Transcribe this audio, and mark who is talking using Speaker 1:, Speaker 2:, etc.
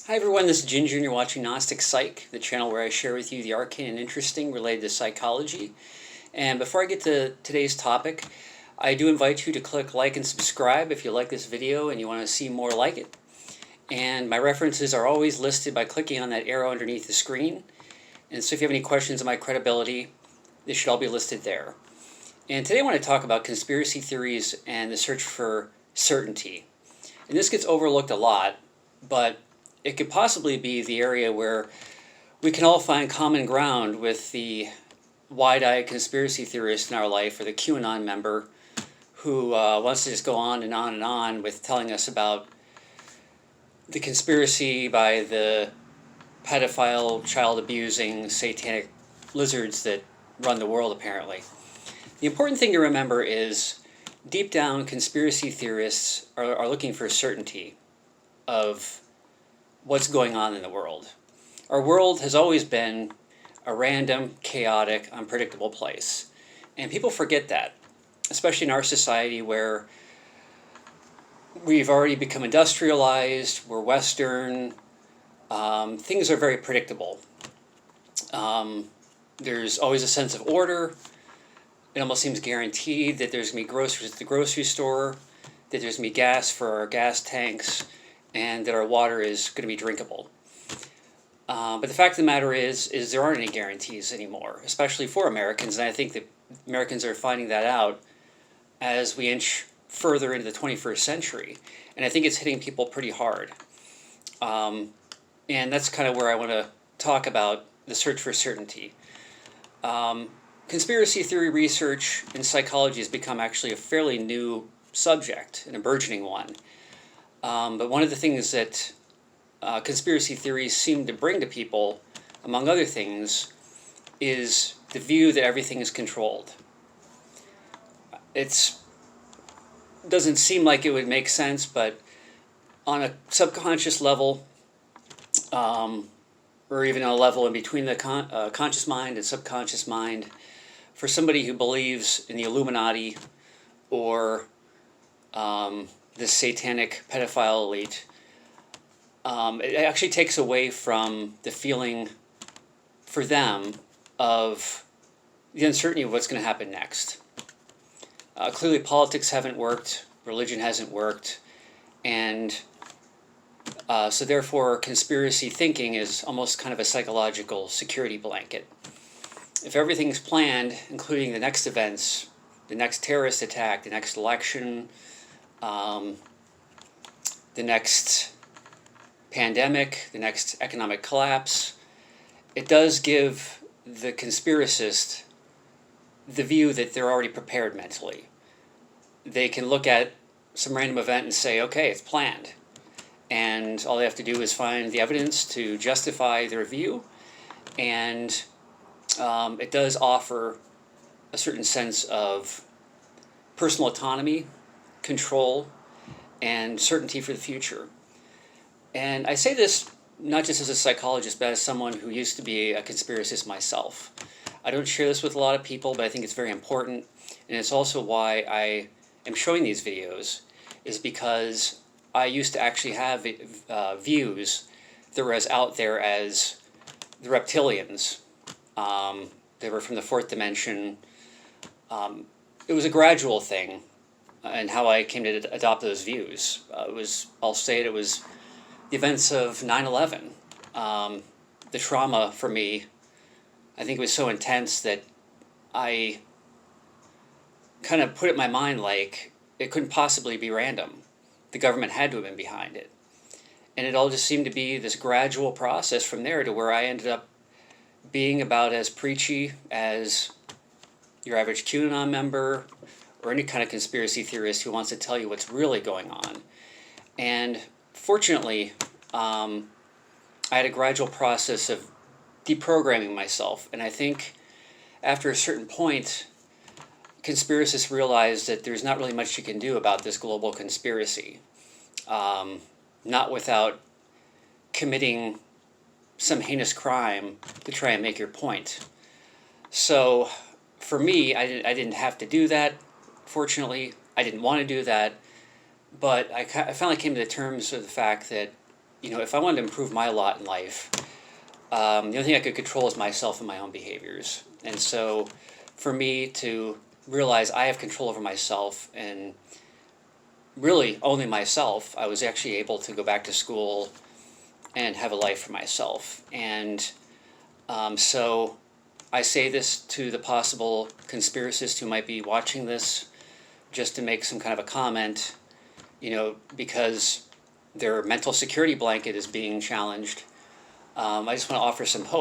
Speaker 1: Hi everyone, this is Ginger and you're watching Gnostic Psych, the channel where I share with you the arcane and interesting related to psychology. And before I get to today's topic, I do invite you to click like and subscribe if you like this video and you want to see more like it. And my references are always listed by clicking on that arrow underneath the screen. And so if you have any questions on my credibility, this should all be listed there. And today I want to talk about conspiracy theories and the search for certainty. And this gets overlooked a lot, but it could possibly be the area where we can all find common ground with the wide-eyed conspiracy theorist in our life, or the QAnon member who wants to just go on and on and on with telling us about the conspiracy by the pedophile, child-abusing, satanic lizards that run the world, apparently. The important thing to remember is, deep down, conspiracy theorists are looking for certainty of what's going on in the world. Our world has always been a random, chaotic, unpredictable place. And people forget that, especially in our society where we've already become industrialized, we're Western, things are very predictable. There's always a sense of order. It almost seems guaranteed that there's going to be groceries at the grocery store, that there's going to be gas for our gas tanks, and that our water is going to be drinkable. But the fact of the matter is there aren't any guarantees anymore, especially for Americans, and I think that Americans are finding that out as we inch further into the 21st century, and I think it's hitting people pretty hard. And that's kind of where I want to talk about the search for certainty. Conspiracy theory research in psychology has become actually a fairly new subject, an burgeoning one. But one of the things that conspiracy theories seem to bring to people, among other things, is the view that everything is controlled. It doesn't seem like it would make sense, but on a subconscious level, or even on a level in between the conscious mind and subconscious mind, for somebody who believes in the Illuminati or the satanic pedophile elite, it actually takes away from the feeling for them of the uncertainty of what's going to happen next. Clearly politics haven't worked, religion hasn't worked, and so therefore conspiracy thinking is almost kind of a psychological security blanket. If everything's planned, including the next events, the next terrorist attack, the next election, the next pandemic, the next economic collapse, it does give the conspiracist the view that they're already prepared mentally. They can look at some random event and say, okay, it's planned. And all they have to do is find the evidence to justify their view, and it does offer a certain sense of personal autonomy, control, and certainty for the future. And I say this not just as a psychologist, but as someone who used to be a conspiracist myself. I don't share this with a lot of people, but I think it's very important, and it's also why I am showing these videos, is because I used to actually have views that were as out there as the reptilians. They were from the fourth dimension. It was a gradual thing, and how I came to adopt those views. I'll say it was the events of 9/11. The trauma for me, I think it was so intense that I kind of put it in my mind like it couldn't possibly be random. The government had to have been behind it. And it all just seemed to be this gradual process from there to where I ended up being about as preachy as your average QAnon member or any kind of conspiracy theorist who wants to tell you what's really going on. And fortunately, I had a gradual process of deprogramming myself. And I think after a certain point, conspiracists realized that there's not really much you can do about this global conspiracy. Not without committing some heinous crime to try and make your point. So for me, I didn't have to do that, fortunately. I didn't want to do that, but I finally came to the terms of the fact that if I wanted to improve my lot in life, the only thing I could control is myself and my own behaviors. And so for me to realize I have control over myself and really only myself, I was actually able to go back to school and have a life for myself. And so I say this to the possible conspiracists who might be watching this, just to make some kind of a comment, because their mental security blanket is being challenged. I just want to offer some hope.